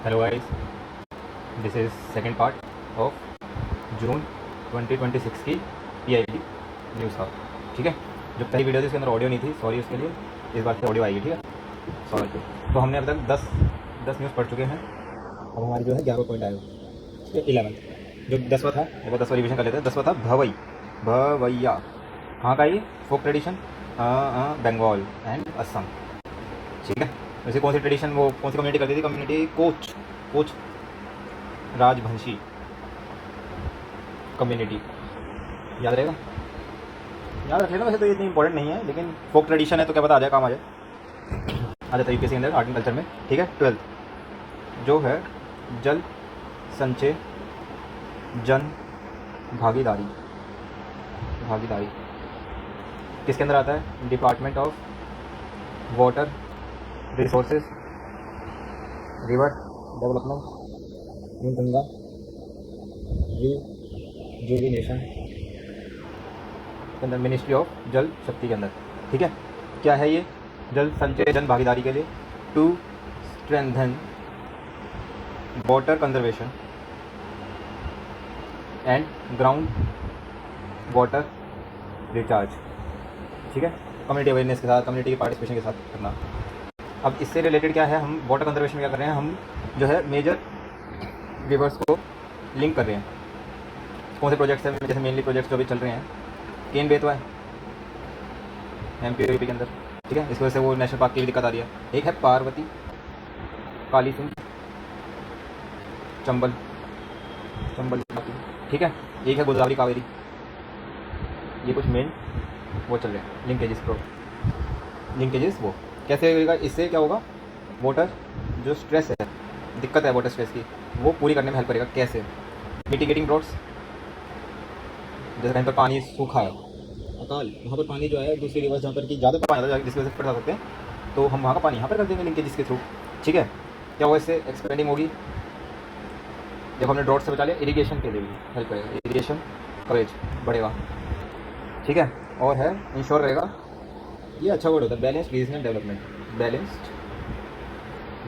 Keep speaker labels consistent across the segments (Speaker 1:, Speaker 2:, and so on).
Speaker 1: Hello guys, this is second part of June 2026 की PIB news hub. ठीक है, जो पहली वीडियो थी उसके अंदर ऑडियो नहीं थी, सॉरी उसके लिए। इस बार से ऑडियो आएगी, ठीक है, सॉरी। तो हमने अब तक 10 न्यूज़ पढ़ चुके हैं। अब हमारी जो है 11 पॉइंट आए, 11। जो 10वां था, एक बार 10वां रिविजन कर लेते हैं। 10वां था भवई, भवैया। कहाँ का ये फोक ट्रेडिशन? बंगाल एंड असम। ठीक है, वैसे कौन सी ट्रेडिशन, वो कौन सी कम्युनिटी करती थी? Community Koch Rajbanshi community. याद रहेगा, याद रख लेना। वैसे तो ये इतनी इंपॉर्टेंट नहीं है, लेकिन फोक ट्रेडिशन है तो क्या पता आ जाए, काम आ जाए। आ जाता है यूपीएससी के अंदर आर्ट एंड कल्चर में। ठीक है, 12 जो है जल संचय जन भागीदारी। भागीदारी किसके अंदर आता है? Department of water resources, river development, Ganga rejuvenation के अंदर, मिनिस्ट्री ऑफ जल शक्ति के अंदर। ठीक है, क्या है ये? जल संचय जन भागीदारी के लिए to strengthen water conservation and ground water recharge. ठीक है, कम्युनिटी अवेयरनेस के साथ, कम्युनिटी के पार्टिसिपेशन के साथ करना। अब इससे रिलेटेड क्या है, हम वाटर कंजर्वेशन क्या कर रहे हैं, हम जो है मेजर रिवर्स को लिंक कर रहे हैं। कौन से प्रोजेक्ट्स हैं? जैसे मेनली प्रोजेक्ट्स जो भी चल रहे हैं, केन बेतवा है एमपी और यूपी के अंदर। ठीक है, इस वजह से वो नेशनल पार्क की भी दिक्कत आ रही है। एक है पार्वती, काली सिंह, चंबल चंबल। ठीक है, एक है गोदावरी कावेरी। ये कुछ मेन वो चल रहे हैं लिंकेजेस। वो कैसे होगा? इससे क्या होगा? वाटर जो स्ट्रेस है, दिक्कत है वाटर स्ट्रेस की, वो पूरी करने में हेल्प करेगा। कैसे? मिटिगेटिंग ड्रॉट्स, जैसे कहीं पर पानी सूखा है, अकाल, वहाँ पर पानी जो है दूसरी रिवर्स जहाँ पर कि ज़्यादा पानी आता है जिसकी वजह से फट सकते हैं, तो हम वहाँ का पानी यहाँ पर कर देंगे लिंकेज के थ्रू। ठीक है, क्या होगा? इससे एक्सपेंडिंग होगी। जब हमने ड्रॉट से बचा लिया, इरीगेशन के लिए भी हेल्प करेगा, इरीगेशन कवरेज बढ़ेगा। ठीक है, और है इंश्योर रहेगा, ये अच्छा वर्ड होता है, balanced regional development. Balanced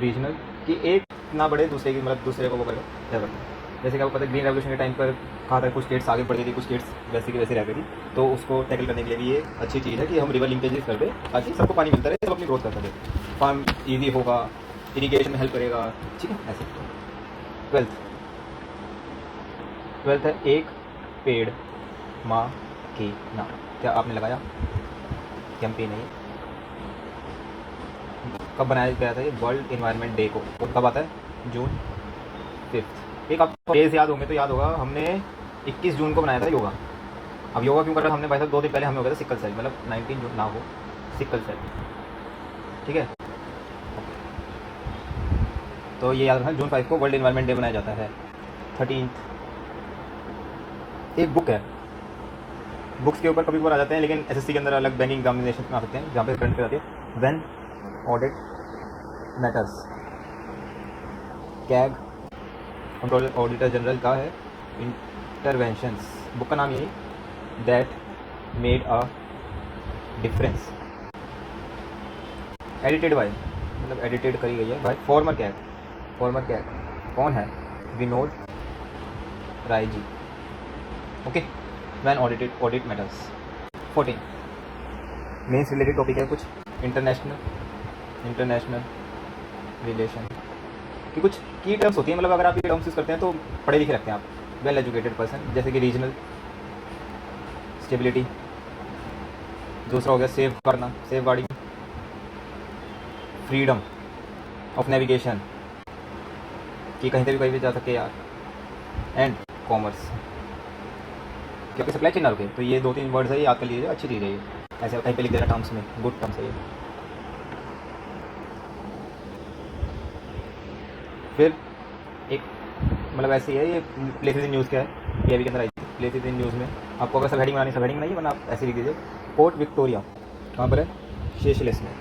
Speaker 1: regional कि एक ना बढ़े दूसरे की, मतलब दूसरे को वो करेगा डेवलपमेंट। जैसे कि आपको पता है ग्रीन रेवोल्यूशन के टाइम पर कहा था कुछ स्टेट्स आगे बढ़ गई थी, कुछ स्टेट्स वैसे की वैसे रह गई थी, तो उसको टैकल करने के लिए भी ये अच्छी चीज़ है कि हम रिवर लिंकेजेस कर दें ताकि सबको पानी मिलता रहे, सब अपनी ग्रोथ कर सके, फार्म ईजी होगा, इरीगेशन में हेल्प करेगा। ठीक है, ऐसे। 12th है एक पेड़ माँ के नाम। क्या आपने लगाया? कैंपेन है ये। कब बनाया गया था ये? वर्ल्ड इन्वायरमेंट डे को। वो कब आता है? जून 5। एक आपको डेज याद होंगे तो याद होगा, हमने 21 जून को बनाया था योगा। अब योगा क्यों कर रहा था हमने भाई साहब? 2 दिन पहले हमें हो गया था सिकल सेल, मतलब 19 जून ना हो, सिकल सेल। ठीक है, तो ये याद रखना, जून 5 को वर्ल्ड इन्वायरमेंट डे बनाया जाता है। 13th एक बुक है, बुक्स के ऊपर कभी कभार आ जाते हैं, लेकिन एसएससी के अंदर अलग बैंकिंग एग्जामिनेशन में आ सकते हैं, जहाँ पे करंट पे आती है। When audit matters, CAG controller auditor general का है इंटरवेंशंस। बुक का नाम यही, that made a difference. Edited by, मतलब एडिटेड करी गई है by former CAG. Former CAG कौन है? Vinod Rai ji. Okay, when audit matters. 14 mains related topic है कुछ इंटरनेशनल रिलेशन की कुछ की टर्म्स होती हैं, मतलब अगर आप ये टर्म्स यूज़ करते हैं तो पढ़े लिखे रखते हैं आप, वेल एजुकेटेड पर्सन। जैसे कि रीजनल स्टेबिलिटी, दूसरा हो गया सेफ करना, safeguarding, freedom of navigation कि कहीं से भी जा सके यार, एंड कॉमर्स क्योंकि सप्लाई चेन ना रुके। तो ये 2-3 वर्ड्स है, ये याद कर लीजिए, अच्छी चीज़ है ये, ऐसे कहीं पे लिख देना टर्म्स में, गुड टर्म्स है ये। फिर एक मतलब ऐसे ही है ये, प्लेसेस इन न्यूज़ क्या है, ये अभी के अंदर आई थी प्लेसेस इन न्यूज़ में। आपको अगर सब हेडिंग बनानी, सब हेडिंग बनाइए, वरना आप ऐसे लिख दीजिए। पोर्ट विक्टोरिया कहाँ पर है? सेशेल्स में।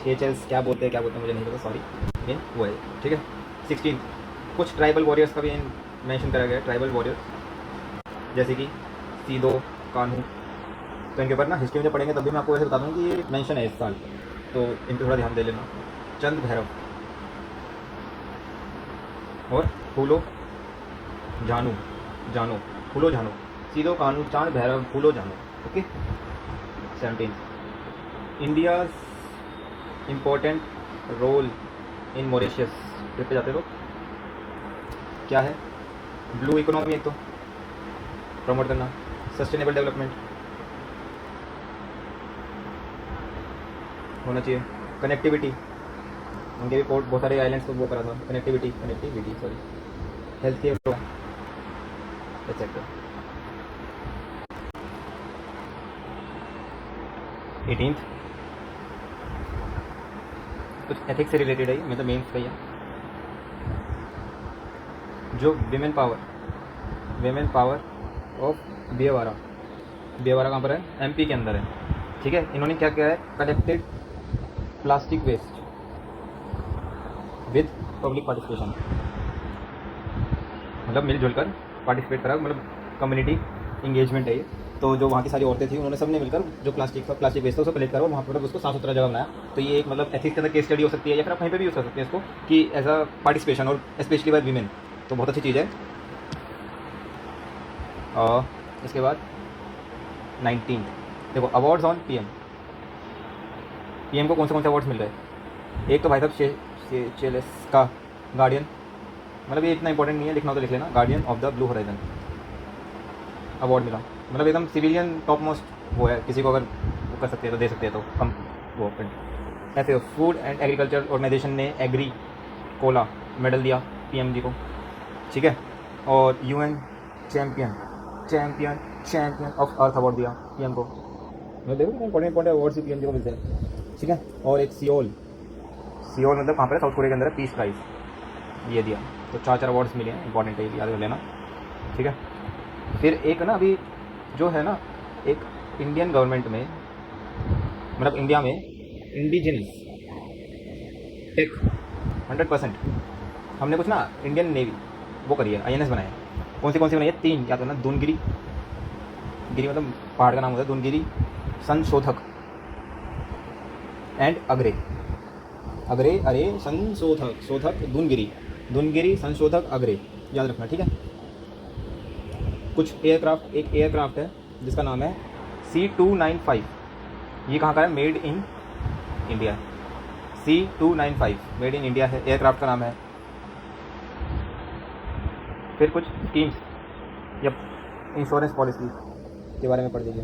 Speaker 1: सेशेल्स क्या बोलते हैं मुझे नहीं पता, सॉरी, लेकिन वो है। ठीक है, 16 कुछ ट्राइबल वॉरियर्स का भी मेंशन करा गया है। ट्राइबल वॉरियर्स जैसे कि सीदो, कान्हू, तो इनके ऊपर ना हिस्ट्री में जब पढ़ेंगे तब भी मैं आपको ऐसे बता दूँ कि ये मेंशन है इस साल, तो इन पर थोड़ा ध्यान दे लेना। चंद भैरव, और फूलो जानू, जानो, फूलो जानो, सीधो कानू चांद Bhairav Phulo Jhano. Okay. 17 India's important role in Mauritius. Trip पे जाते लोग क्या है? ब्लू इकोनॉमी एक तो प्रमोट करना, सस्टेनेबल डेवलपमेंट होना चाहिए, कनेक्टिविटी, उनके भी पोर्ट बहुत सारे आइलैंड्स को वो करा था, connectivity sorry, health care etcetera. 18 कुछ एथिक्स से रिलेटेड है, मतलब मेन्स का ही है। जो विमेन पावर ऑफ बियावारा कहाँ पर है? एमपी के अंदर है। ठीक है, इन्होंने क्या किया है? Collected plastic waste with public participation, मतलब मिलजुल कर पार्टिसिपेट करा, मतलब कम्युनिटी इंगेजमेंट है ये। तो जो वहाँ की सारी औरतें थी उन्होंने सबने मिलकर जो प्लास्टिक वेस्ट था उसको कलेक्ट करा और वहाँ पर उसको साफ सुथरा जगह बनाया। तो ये एक मतलब एथिक्स के अंदर केस स्टडी हो सकती है, या फिर आप कहीं पर भी यूज़ कर सकते हैं इसको कि एज अ पार्टिसिपेशन, और स्पेशली बाय वीमेन। तो बहुत अच्छी चीज़ है। और इसके बाद 19 देखो, अवार्ड्स ऑन पीएम को कौन से अवार्ड्स मिल रहे हैं? एक तो भाई साहब शेलेस का गार्डियन, मतलब ये इतना इंपॉर्टेंट नहीं है, लिखना हो तो लिख लेना, guardian of the blue horizon award मिला, मतलब एकदम सिविलियन टॉप मोस्ट वो है, किसी को अगर वो कर सकते हैं तो दे सकते हैं, तो कम वो ऐसे। फूड एंड एग्रीकल्चर ऑर्गेनाइजेशन ने एग्री कोला मेडल दिया पीएम जी को। ठीक है, और UN champion of earth award दिया पीएम को। मतलब देखो इंपॉर्टेंट अवार्ड्स पीएम जी को मिलते हैं। ठीक है, और एक सियोल मतलब कहाँ पर है? साउथ कोरिया के अंदर है, पीस प्राइज़ ये दिया। तो 4 अवार्ड्स मिले हैं, इंपॉर्टेंट है, याद कर लेना। ठीक है, फिर एक ना अभी जो है ना, एक इंडियन गवर्नमेंट में, मतलब इंडिया में इंडिजिनस टेक 100% हमने कुछ ना इंडियन नेवी वो करी है, आईएनएस बनाए। कौन सी बनाई है? 3 याद करना, दूनगिरी, गिरी मतलब पहाड़ का नाम होता है, दूनगिरी संशोधक एंड अग्रे संशोधक दूनगिरी संशोधक अग्रे, याद रखना। ठीक है, कुछ एयरक्राफ्ट, एक एयरक्राफ्ट है जिसका नाम है C295, ये कहाँ का है? Made in India. C295 made in India है, एयरक्राफ्ट का नाम है। फिर कुछ स्कीम्स या इंश्योरेंस पॉलिसी के बारे में पढ़ लीजिए।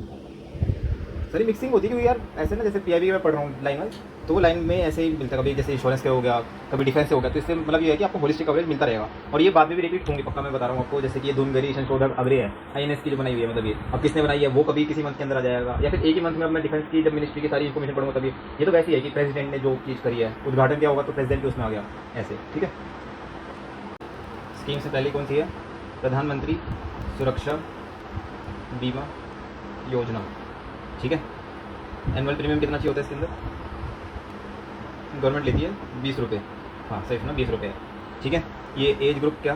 Speaker 1: सारी मिक्सिंग होती है, क्योंकि यार ऐसे ना, जैसे पीआईबी में पढ़ रहा हूँ लाइन वाइज, तो वो लाइन में ऐसे ही मिलता है, कभी जैसे इंश्योरेंस का हो गया, कभी डिफेंस से हो गया, तो इससे मतलब ये है कि आपको होलिस्टिक कवरेज मिलता रहेगा। और ये बाद में भी रिपीट होंगी पक्का, मैं बता रहा हूँ आपको। जैसे कि ये दूनगिरी संशोधक अग्रे है, आईएनएस की जो बनाई हुई है, मतलब ये अब किसने बनाई है वो कभी किसी मंथ के अंदर आ जाएगा, या फिर एक ही मंथ में मैं डिफेंस की जब मिनिस्ट्री की सारी इन्फॉर्मेशन पढ़ूंगा तभी। ये तो वैसे ही है कि प्रेसिडेंट ने जो चीज़ करी है, उद्घाटन किया होगा तो प्रेसिडेंट भी उसमें आ गया, ऐसे। ठीक है, स्कीम से पहले कौन सी है? प्रधानमंत्री सुरक्षा बीमा योजना। ठीक है, एनुअल प्रीमियम कितना चाहिए होता है इसके अंदर? गवर्नमेंट लेती है 20 रुपये, हाँ सही सुना, 20 रुपये। ठीक है, ये एज ग्रुप क्या?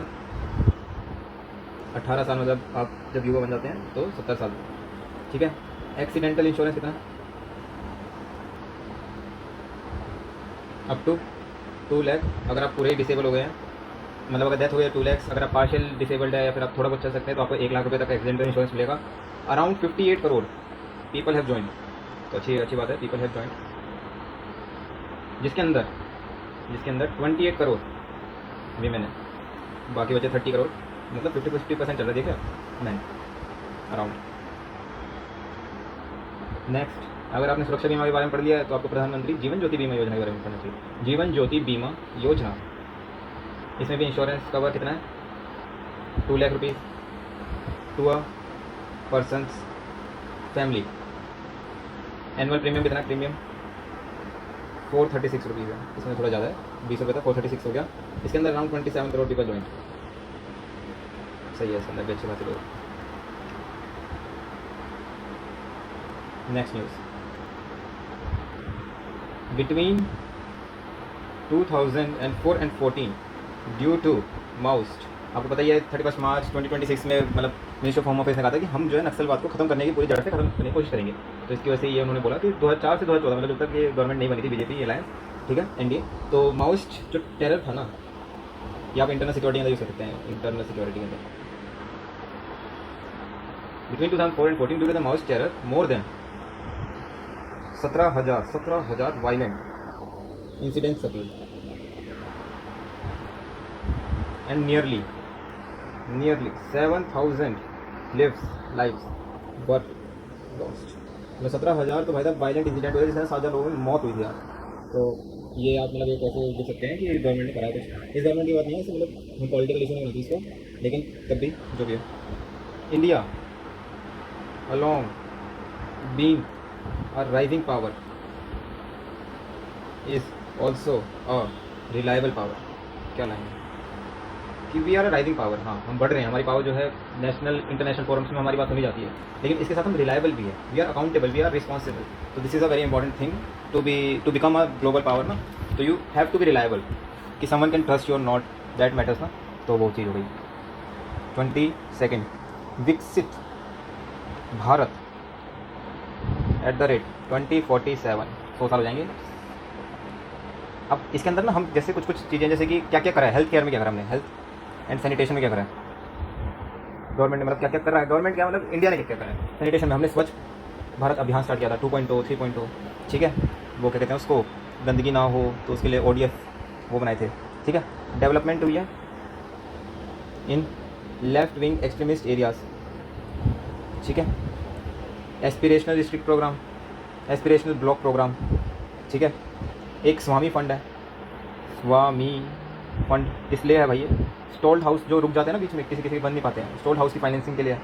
Speaker 1: 18 साल, मतलब आप जब युवा बन जाते हैं तो 70 साल। ठीक है, एक्सीडेंटल इंश्योरेंस कितना? अप टू 2 लाख, अगर आप पूरे डिसेबल हो गए हैं, मतलब अगर डेथ हो गई 2 लाख, अगर आप पार्शियल डिसेबल्ड है या फिर आप थोड़ा बहुत चल सकते हैं तो आपको 1 लाख रुपये तक एक्सीडेंटल इंश्योरेंस मिलेगा। Around 58 crore people have join, तो अच्छी बात है, पीपल हैव ज्वाइन, जिसके अंदर 28 करोड़ वीमेन है, बाकी बचे 30 करोड़, मतलब 50% चल रहा है, देखिए नहीं अराउंड। नेक्स्ट, अगर आपने सुरक्षा बीमा के बारे में पढ़ लिया है तो आपको प्रधानमंत्री जीवन ज्योति बीमा योजना के बारे में पढ़ना चाहिए। जीवन ज्योति बीमा योजना, इसमें भी इंश्योरेंस कवर कितना है? 2 lakh rupees to a person's family. Annual premium कितना है? प्रीमियम 436 रुपीज़ है, इसमें थोड़ा ज़्यादा है, 20 रुपये था, 436 हो गया। इसके अंदर अराउंड 27 करोड़ पीपल ज्वाइन, सही है, इसके अंदर भी अच्छी बात है लोग। Next news, between 2004 and 14 due to Maoist, आपको पता ही है 31 मार्च 2026 में मतलब मिनिस्टर ऑफ होम अफेयर्स ने कहा था कि हम जो है नक्सलवाद को खत्म करने की पूरी जड़ से खत्म करने की कोशिश करेंगे। तो इसकी वजह से ये उन्होंने बोला कि 2004 से 2014, मतलब जब तक ये गवर्नमेंट नहीं बनी थी बीजेपी अलायंस, ठीक है, एनडीए, तो माउस्ट जो टेरर था ना, ये आप इंटरनल सिक्योरिटी के अंदर यूज़ कर सकते हैं, इंटरनल सिक्योरिटी के अंदर। Between 2004 and 14 due to the Maoist terror more than 17,000 violent incidents appeal and nearly 7,000 lives were lost. मतलब 17,000 तो भाई साहब वायलेंट इंसिडेंट हुए जिसमें 7,000 लोगों की मौत हुई थी यार। तो ये आप मतलब एक ऐसे देख सकते हैं कि गवर्नमेंट ने कराया कुछ। इस गवर्नमेंट की बात नहीं है, इसे मतलब हम पॉलिटिकल इशू नहीं होती इसको, लेकिन तब भी जो भी है, India along being a rising power is also a reliable power. क्या लाइन है कि we are a rising power. हाँ, हम बढ़ रहे हैं, हमारी पावर जो है नेशनल इंटरनेशनल फोरम्स में हमारी बात सुनी जाती है, लेकिन इसके साथ हम रिलायबल भी है, we are accountable, we are responsible. तो this is a very important thing to become a global power ना। तो you have to be reliable कि समवन कैन ट्रस्ट यू और नॉट, दैट मैटर्स ना। तो वो चीज़ हो गई। 22 विकसित भारत @2047 100 साल हो जाएंगे। अब इसके अंदर ना हम जैसे कुछ चीज़ें, जैसे कि क्या क्या करा है हेल्थ केयर में, क्या करा हमने, हेल्थ एंड सैनिटेशन में क्या करा है गवर्नमेंट ने, मतलब क्या क्या कर रहा है गवर्नमेंट, क्या मतलब इंडिया ने क्या क्या करा है। सैनिटेशन में हमने स्वच्छ भारत अभियान स्टार्ट किया था 2.0 3.0, ठीक है। वो क्या कहते हैं उसको, गंदगी ना हो तो उसके लिए ODF वो बनाए थे, ठीक है। डेवलपमेंट हुई है in left wing extremist areas, ठीक है। Aspirational district programme, aspirational block programme, ठीक है। एक स्वामी फंड है, स्वामी फंड इसलिए है भाई, ये स्टोल्ड हाउस जो रुक जाते हैं ना बीच में, किसी किसी बन नहीं पाते हैं, स्टोल्ड हाउस की फाइनेंसिंग के लिए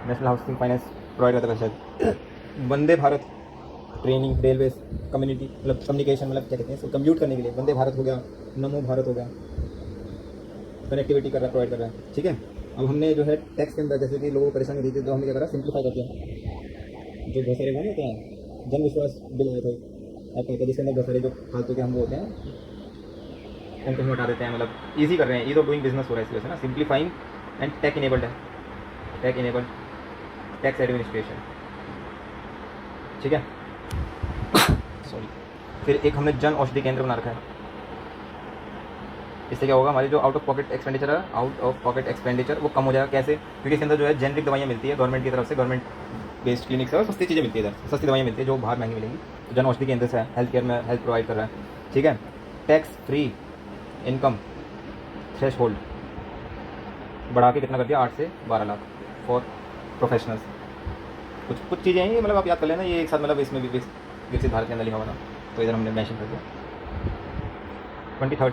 Speaker 1: नेशनल हाउसिंग फाइनेंस प्रोवाइड करता है शायद। Vande Bharat training, railway community मतलब कम्युनिकेशन, मतलब क्या कहते हैं इसको, कम्यूट करने के लिए वंदे भारत हो गया, नमो भारत हो गया, कनेक्टिविटी कर रहा है, प्रोवाइड कर रहा है, ठीक है। अब हमने जो है टैक्स के अंदर जैसे कि लोगों को परेशानी होती थी, तो हमने क्या करा, सिंप्लीफाई कर दिया। जो बहुत सारे वो नहीं होते हैं, जन विश्वास बिल आए थे ऐप होते हैं, जिसके अंदर बहुत सारे जो फालतू के हम वो होते हैं उनको हम हटा देते हैं, मतलब ईजी कर रहे हैं, ईज ऑफ डूइंग बिजनेस हो रहा है इस वजह से ना। सिंप्लीफाइंग एंड टेक इनेबल्ड है, टेक इनेबल्ड टैक्स एडमिनिस्ट्रेशन, ठीक है। सॉरी। फिर एक हमने जन औषधि केंद्र बना रखा है। इससे क्या होगा, हमारी जो आउट ऑफ पॉकेट एक्सपेंडिचर है, आउट ऑफ पॉकेट एक्सपेंडिचर वो कम हो जाएगा। कैसे? क्योंकि इसके अंदर जो है जेनरिक दवाइयाँ मिलती है गवर्नमेंट की तरफ से, गवर्नमेंट बेस्ड क्लिनिक से, और सस्ती चीज़ें मिलती है इधर, सस्ती दवाइयाँ मिलती है जो बाहर महंगी मिलेंगी। तो जन औषधि केंद्र से है, हेल्थ केयर में हेल्थ प्रोवाइड कर रहा है, ठीक है। Tax free income threshold बढ़ा के कितना कर दिया, 8 से 12 लाख फॉर प्रोफेशनल्स। कुछ चीज़ें हैं ये, मतलब आप याद कर लेना, ये एक साथ मतलब इसमें भी विकसित भारत के अंदर लिखा हुआ था, तो इधर हमने मेंशन कर दिया। 23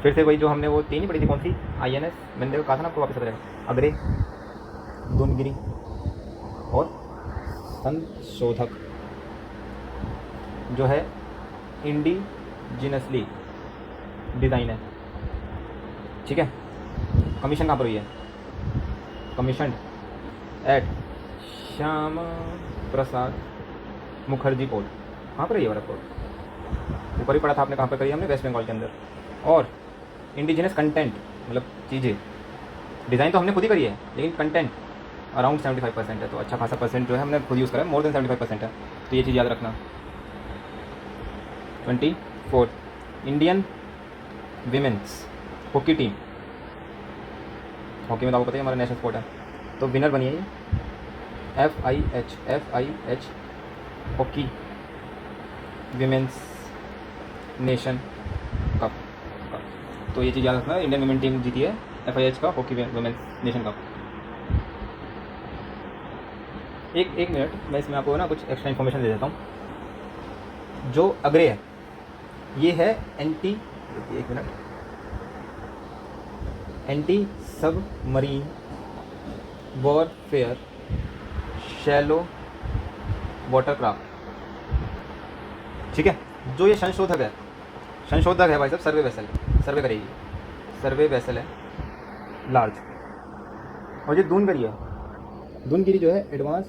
Speaker 1: फिर से वही जो हमने वो 3 ही पढ़ी थी, कौन सी, INS मैंने कहा था ना आपको, वापस आ जाएगा, अग्रे, धूमगिरी और संशोधक जो है इंडिजिनसली डिज़ाइन है, ठीक है। कमीशन कहाँ पर हुई है, commission at Shyama Prasad Mukherjee port, कहाँ पर है ये वाला पोर्ट, ऊपर ही पढ़ा था आपने, कहाँ पर करी हमने, वेस्ट बंगाल के अंदर। और इंडिजिनस कंटेंट मतलब चीज़ें, डिज़ाइन तो हमने खुद ही करी है, लेकिन कंटेंट अराउंड 75% है, तो अच्छा खासा परसेंट जो है हमने खुद यूज़ करा है, मोर देन 75% है, तो ये चीज़ याद रखना। 24 Indian women's hockey team, hockey में तो आपको पता है हमारा नेशनल स्पोर्ट है, तो विनर बनी है ये FIH hockey women's nation cup. तो ये चीज़ याद रखना, इंडियन वुमेन टीम जीती है FIH का हॉकी वुमेन्स नेशन कप। एक मिनट, मैं इसमें आपको ना कुछ एक्स्ट्रा इन्फॉर्मेशन दे देता हूँ। जो अग्रे है ये है anti submarine warfare shallow watercraft, ठीक है। जो ये संशोधक है भाई साहब, सर्वे करेगी, सर्वे वेसल है लार्ज। और ये दूनगिरी जो है एडवांस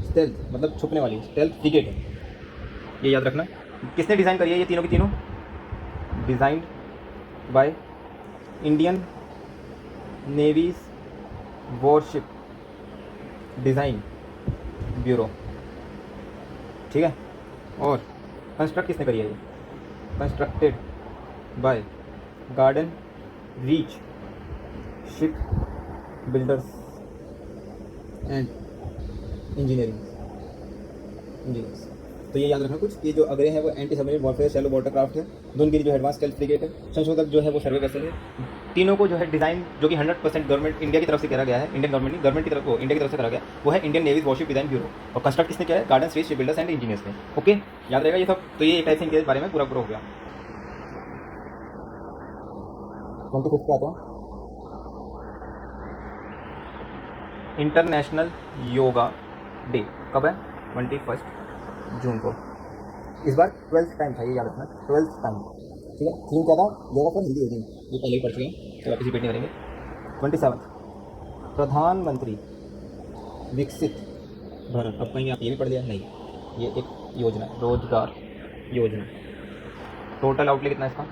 Speaker 1: स्टेल्थ मतलब छुपने वाली स्टेल्थ फ्रिगेट है, ये याद रखना। किसने डिज़ाइन करी है ये तीनों की तीनों, designed by Indian Navy's warship design bureau, ठीक है। और कंस्ट्रक्ट किसने करी है ये? Constructed by Garden Reach Ship Builders and Engineers. तो ये याद रखना कुछ, ये जो अगले है वो anti submarine warfare shallow watercraft है, धुनगिरी जो एडवांस स्टेल्थ फ्रिगेट है, संशोधक जो है वो सर्वे वेसल है। तीनों को जो है डिज़ाइन जो कि 100% गवर्नमेंट इंडिया की तरफ से करा गया है, इंडियन गवर्नमेंट नहीं, गवर्नमेंट की तरफ, इंडिया की तरफ से करा गया, वो है Indian navy worship design bureau. और कंस्ट्रक्ट किसने किया है? Garden state ship Builders and engineers ने। ओके, याद रहेगा ये सब। तो ये एक टाइप से इनके बारे में पूरा पूरा हो गया। 25 पे आता हूँ, इंटरनेशनल योगा डे कब है? 21 जून को। इस बार 12th टाइम था, ये याद रखना, 12th टाइम। ठीक है, थीम क्या था? योगा फॉर हेल्दी एजिंग, ये पहले ही पढ़ चुके हैं, तो वापस रिपीट नहीं करेंगे। 27 प्रधानमंत्री विकसित भारत। अब कहीं आप ये भी पढ़ लिया? नहीं, ये एक योजना है, रोजगार योजना। टोटल आउटले कितना है इसका?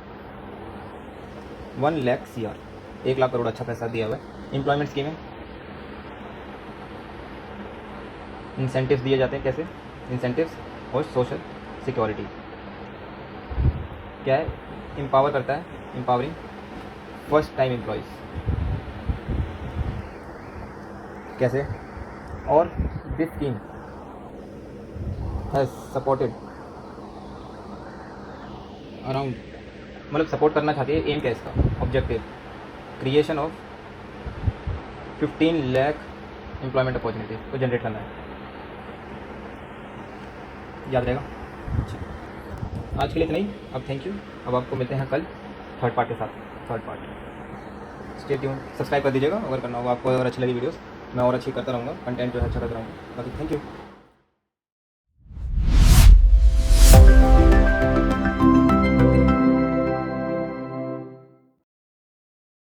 Speaker 1: 1 लाख CR, 1 लाख करोड़। अच्छा पैसा दिया हुआ है। एम्प्लॉयमेंट स्कीम है, इंसेंटिव्स दिए जाते हैं। कैसे इंसेंटिव्स? और सोशल सिक्योरिटी क्या है? एम्पावर करता है, एम्पावरिंग फर्स्ट टाइम एम्प्लॉयज़। कैसे? और this scheme has supported around, मतलब सपोर्ट करना चाहती है। एम क्या है इसका? Objective creation of 15 lakh employment opportunity को जनरेट करना है। याद रहेगा। अच्छा, आज के लिए इतना ही। अब थैंक यू। अब आपको मिलते हैं कल थर्ड पार्ट के साथ। Third part stay tune, subscribe कर दीजिएगा अगर करना होगा आपको। अगर अच्छी लगी वीडियोस, मैं और अच्छी करता रहूँगा, कंटेंट जो है अच्छा करता रहूँगा। बाकी थैंक यू।